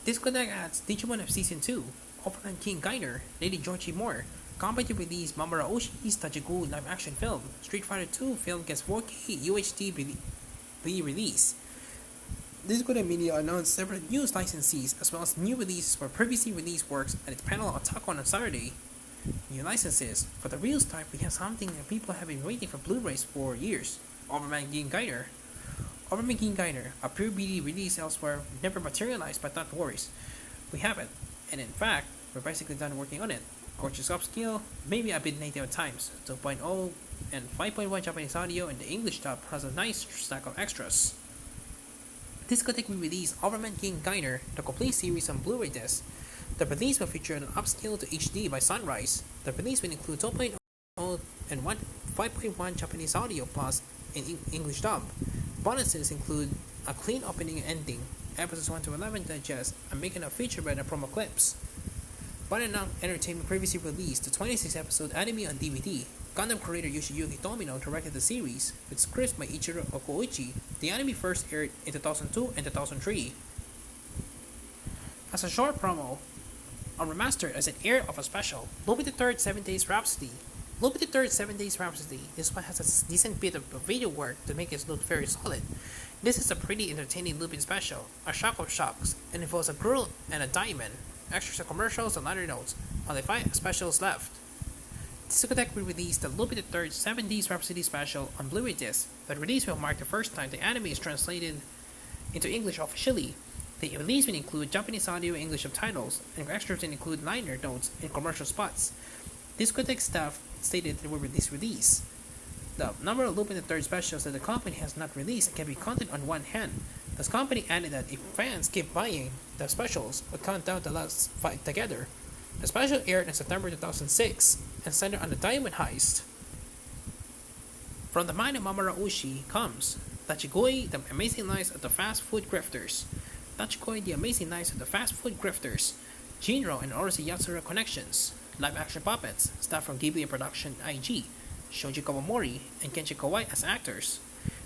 Discotek adds Digimon of Season 2, Overman King Gainer, Lady Georgie more. Company release Mamoru Oshii's Tachigui live action film. Street Fighter 2 film gets 4K UHD BD release. Discotek Media announced several new licensees as well as new releases for previously released works at its panel Attack on Saturday. New licenses. For the real type, we have something that people have been waiting for Blu-rays for years. Overman King Gainer. Overman King Gainer, a pure BD release elsewhere, never materialized, but not worries. We have it, and in fact, we're basically done working on it. Gorgeous upscale, maybe a bit native at times. 2.0 and 5.1 Japanese audio, and the English dub has a nice stack of extras. Discotek will release Overman King Gainer, the complete series on Blu-ray disc. The release will feature an upscale to HD by Sunrise. The release will include 2.0 and 5.1 Japanese audio plus an English dub. Bonuses include a clean opening and ending, episodes 1 to 11 digest, and making a feature by the promo clips. Banana Entertainment previously released the 26-episode anime on DVD. Gundam creator Yoshiyuki Tomino directed the series, with scripts by Ichiro Okoichi. The anime first aired in 2002 and 2003. As a short promo, remastered as an air of a special, Lupin the Third 7 Days Rhapsody. Lupin the Third 7 Days Rhapsody. This one has a decent bit of video work to make it look very solid. This is a pretty entertaining Lupin special, a shock of shocks, and involves a girl and a diamond. Extras and commercials and liner notes. Only 5 specials left. Discotek will release the Lupin the Third 7 Days Rhapsody special on Blu-ray disc. The release will mark the first time the anime is translated into English officially. The release will include Japanese audio and English subtitles, and extras will include liner notes and commercial spots. Discotek staff stated they will release. The number of Lupin the Third specials that the company has not released can be counted on one hand. The company added that if fans keep buying the specials, would count down the last 5 together. The special aired in September 2006 and centered on the Diamond Heist. From the mind of Mamoru Oshii comes Tachigui, the Amazing Lives of the Fast Food Grifters. Tachigui, the Amazing Lives of the Fast Food Grifters. Jinro and Orochi Yatsura connections. Live action puppets, staff from Ghibli Production IG. Shoji Kawamori and Kenshi Kawai as actors.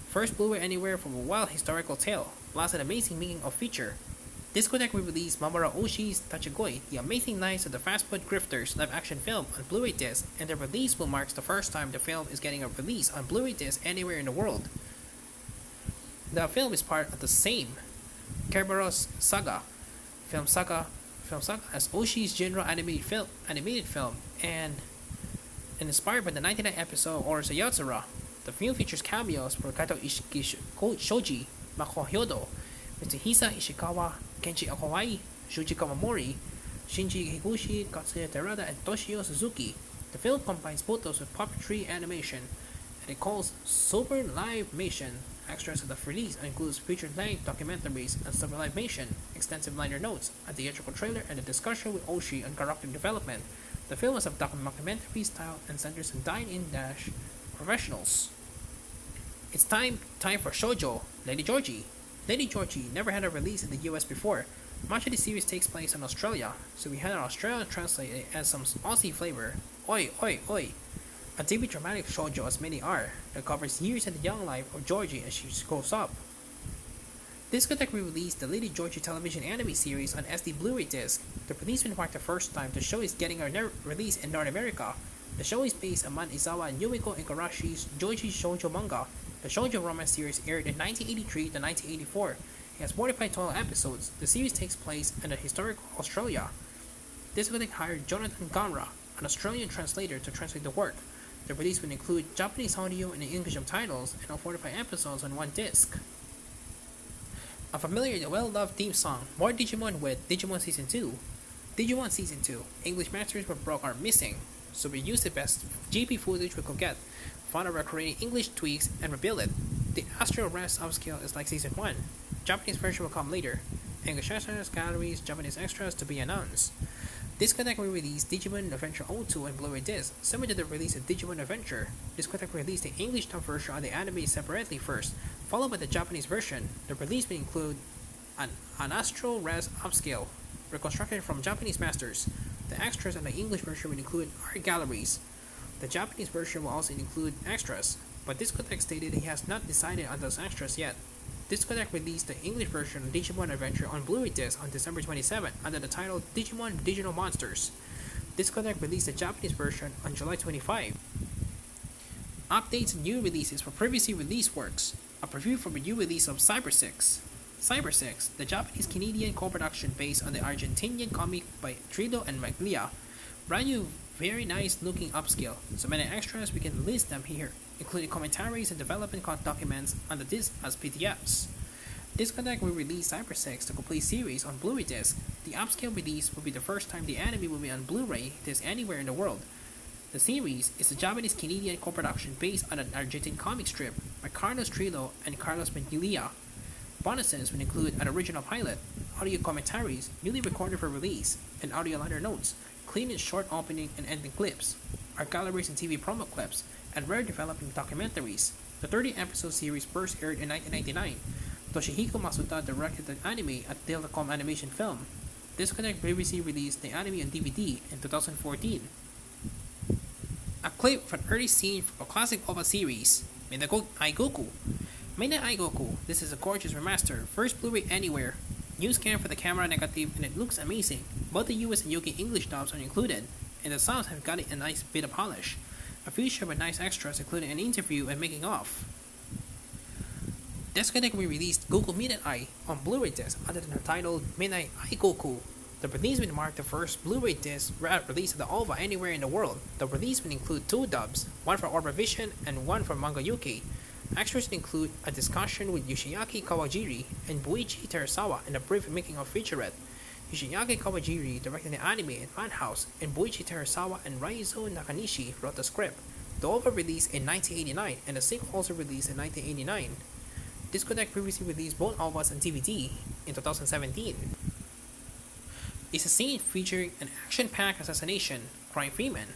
First Blu-ray anywhere from a wild historical tale, plus an amazing making of feature. Discotek will release Mamoru Oshii's Tachigui, The Amazing Lives of the Fast Food Grifters live action film on Blu-ray disc, and the release will mark the first time the film is getting a release on Blu-ray disc anywhere in the world. The film is part of the same Kerberos saga, film saga as Oshii's Jinro animated film, and inspired by the 99th episode of Orochi Yatsura. The film features cameos for Kato Shoji, Mako Hyodo, Mitsuhisa Ishikawa, Kenshi Kawai, Shuji Kawamori, Shinji Higuchi, Katsuya Terada, and Toshio Suzuki. The film combines both those with puppetry animation, and it calls Super Live-mation. Extras of the release includes feature-length documentaries and sublimination, extensive liner notes, a theatrical trailer, and a discussion with Oshii on character development. The film is of documentary style and centers on dine-in professionals. It's time for Shoujo, Lady Georgie. Lady Georgie never had a release in the US before. Much of the series takes place in Australia, so we had an Australian translate it as some Aussie flavor. Oi, oi, oi. A deeply dramatic shoujo as many are, that covers years in the young life of Georgie as she grows up. Discotek re-released the Lady Georgie television anime series on SD Blu-ray disc. The release will mark the first time the show is getting a release in North America. The show is based on Izawa and Yumiko Igarashi's Georgie Shoujo manga. The shoujo romance series aired in 1983 to 1984. It has 45 total episodes. The series takes place in the historical Australia. Discotek hired Jonathan Gamra, an Australian translator, to translate the work. The release will include Japanese audio and English subtitles and all 45 episodes on one disc. A familiar and well-loved theme song, more Digimon with Digimon Season 2. Digimon Season 2, English masters were broke are missing, so we used the best GP footage we could get, found out creating English tweaks, and rebuild it. The Astral Rest upscale is like Season 1. Japanese version will come later. English extras, galleries, Japanese extras to be announced. Discotek will release Digimon Adventure 02 on Blu-ray disc, similar to the release of Digimon Adventure. Discotek released the English dub version on the anime separately first, followed by the Japanese version. The release will include an Astral Rest upscale, reconstructed from Japanese masters. The extras on the English version will include art galleries. The Japanese version will also include extras, but Discotek stated he has not decided on those extras yet. Discotek released the English version of Digimon Adventure on Blu-ray disc on December 27 under the title Digimon Digital Monsters. Discotek released the Japanese version on July 25. Updates and new releases for previously released works. A preview from a new release of Cyber 6. Cyber 6, the Japanese-Canadian co-production based on the Argentinian comic by Trillo and Maglia. Brand new, very nice looking upscale. So many extras we can list them here, including commentaries and development documents on the disc as PDFs. Discotek will release Cyber 6, the complete series, on Blu-ray disc. The upscale release will be the first time the anime will be on Blu-ray disc anywhere in the world. The series is a Japanese-Canadian co-production based on an Argentine comic strip by Carlos Trillo and Carlos Maglia. Bonuses will include an original pilot, audio commentaries newly recorded for release, and audio liner notes, clean and short opening and ending clips, art galleries and TV promo clips, and rare development documentaries. The 30-episode series first aired in 1999. Toshihiko Masuda directed the anime at Telecom Animation Film. Discotek previously released the anime on DVD in 2014. A clip from early scene from a classic OVA series, Mina Aigoku. Mina Aigoku, this is a gorgeous remaster, first Blu-ray anywhere. New scan for the camera negative and it looks amazing. Both the US and UK English dubs are included, and the sounds have gotten a nice bit of polish. A feature with nice extras including an interview and making of. Discotek re-released Goku Midnight Eye on Blu-ray disc under the title Midnight Eye Goku. The release will mark the first Blu-ray disc release of the OVA anywhere in the world. The release will include 2 dubs, one for Orba Vision and one for Manga UK. Extras include a discussion with Yoshiaki Kawajiri and Buichi Terasawa and a brief making-of featurette. Yoshiaki Kawajiri directed the anime at Madhouse, and Buichi Terasawa and Raizo Nakanishi wrote the script. The OVA released in 1989, and the sequel also released in 1989. Discotek previously released both OVAs on DVD in 2017. It's a scene featuring an action-packed assassination, Crying Freeman.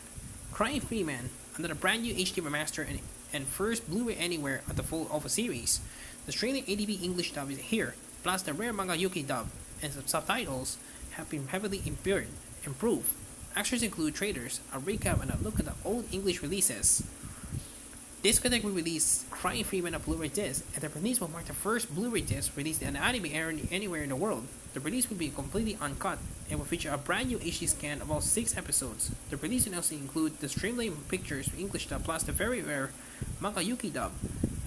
Crying Freeman, under the brand new HD remaster and first Blu-ray anywhere of the full OVA series. The Australian ADB English dub is here, plus the rare Manga UK dub, and the subtitles have been heavily improved. Extras include trailers, a recap, and a look at the old English releases. Discotek will release Crying Freeman on Blu-ray disc, and the release will mark the first Blu-ray disc released in an anime anywhere in the world. The release will be completely uncut and will feature a brand new HD scan of all 6 episodes. The release will also include the streamlined pictures for English dub plus the very rare Manga UK dub.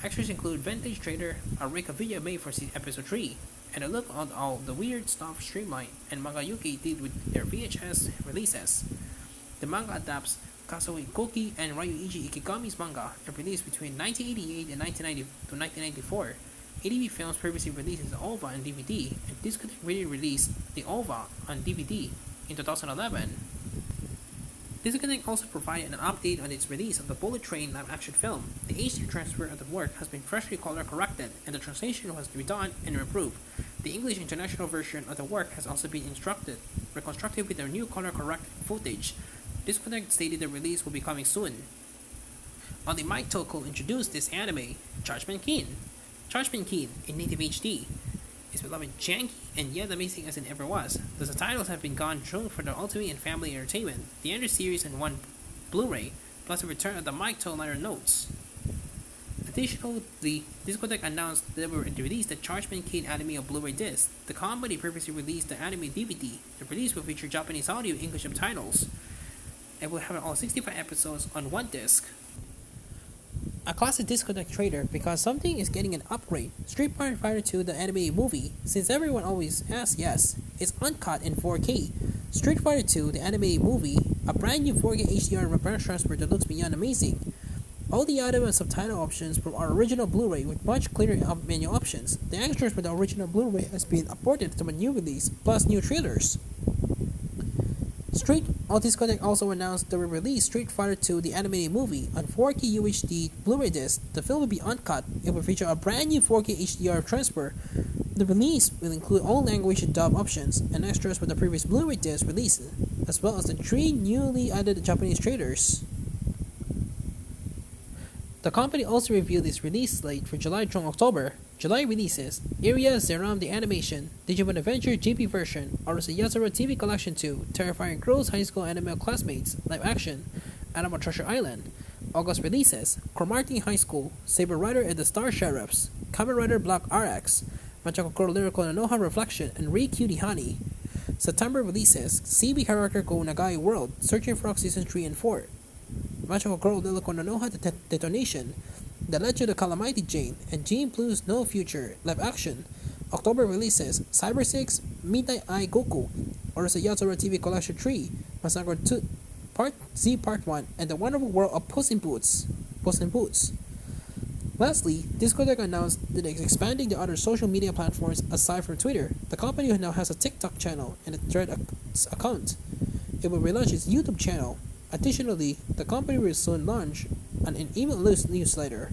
Extras include vintage trailer, a recap video made for episode 3, and a look at all the weird stuff Streamline and Manga UK did with their VHS releases. The manga adapts Kasui Koki and Ryuichi Ikigami's manga and released between 1988 and 1990 to 1994. ADB Films previously released the OVA on DVD, and Discotek really released the OVA on DVD in 2011. Discotek also provided an update on its release of the Bullet Train live-action film. The HD transfer of the work has been freshly color corrected, and the translation was redone and improved. The English international version of the work has also been reconstructed with a new color corrected footage. Discotek stated the release will be coming soon. Only Mike Toko introduced this anime, Judgment King. Judgment King, in native HD, is beloved janky and yet amazing as it ever was. The subtitles have been gone through for the ultimate and family entertainment, the end series in one Blu-ray, plus the return of the Mike Toko liner notes. Additionally, Discotek announced that they will release the Judgment King anime on Blu-ray disc. The company previously released the anime DVD. The release will feature Japanese audio English subtitles, and will have all 65 episodes on one disc. A classic Discotek trailer because something is getting an upgrade. Street Fighter 2 the anime movie, since everyone always asks, yes, it's uncut in 4K. Street Fighter 2 the anime movie, a brand new 4K HDR reference transfer that looks beyond amazing. All the audio and subtitle options from our original Blu-ray with much clearer menu options. The extras for the original Blu-ray has been ported to a new release, plus new trailers. Discotek also announced they will release Street Fighter 2 the animated movie on 4K UHD Blu-ray disc. The film will be uncut. It will feature a brand new 4K HDR transfer. The release will include all language and dub options and extras for the previous Blu-ray disc release, as well as the 3 newly added Japanese trailers. The company also revealed its release slate for July through October. July releases Area Zeram the Animation, Digimon Adventure GP version, Arusa Yazura TV Collection 2, Terrifying Girls High School Anime Classmates, Live Action, Animal Treasure Island, August releases Cromartie High School, Saber Rider and the Star Sheriffs, Kamen Rider Black RX, Machako Koro Lyrical Nanoha Reflection, and Re Cutie Honey. September releases CB character Go Nagai World, Searching for Rock Season 3 and 4, Machako Koro Lyrical Nanoha Detonation, The Legend of Calamity Jane, and Gene Blue's No Future live action. October releases Cyber 6, Midnight Eye Goku, Orisa Yatsura TV Collection 3, Massacre 2, Part Z Part 1, and The Wonderful World of Puss in Boots. Lastly, Discotek announced that it is expanding to other social media platforms aside from Twitter. The company now has a TikTok channel and a Threads account. It will relaunch its YouTube channel. Additionally, the company will soon launch an email newsletter.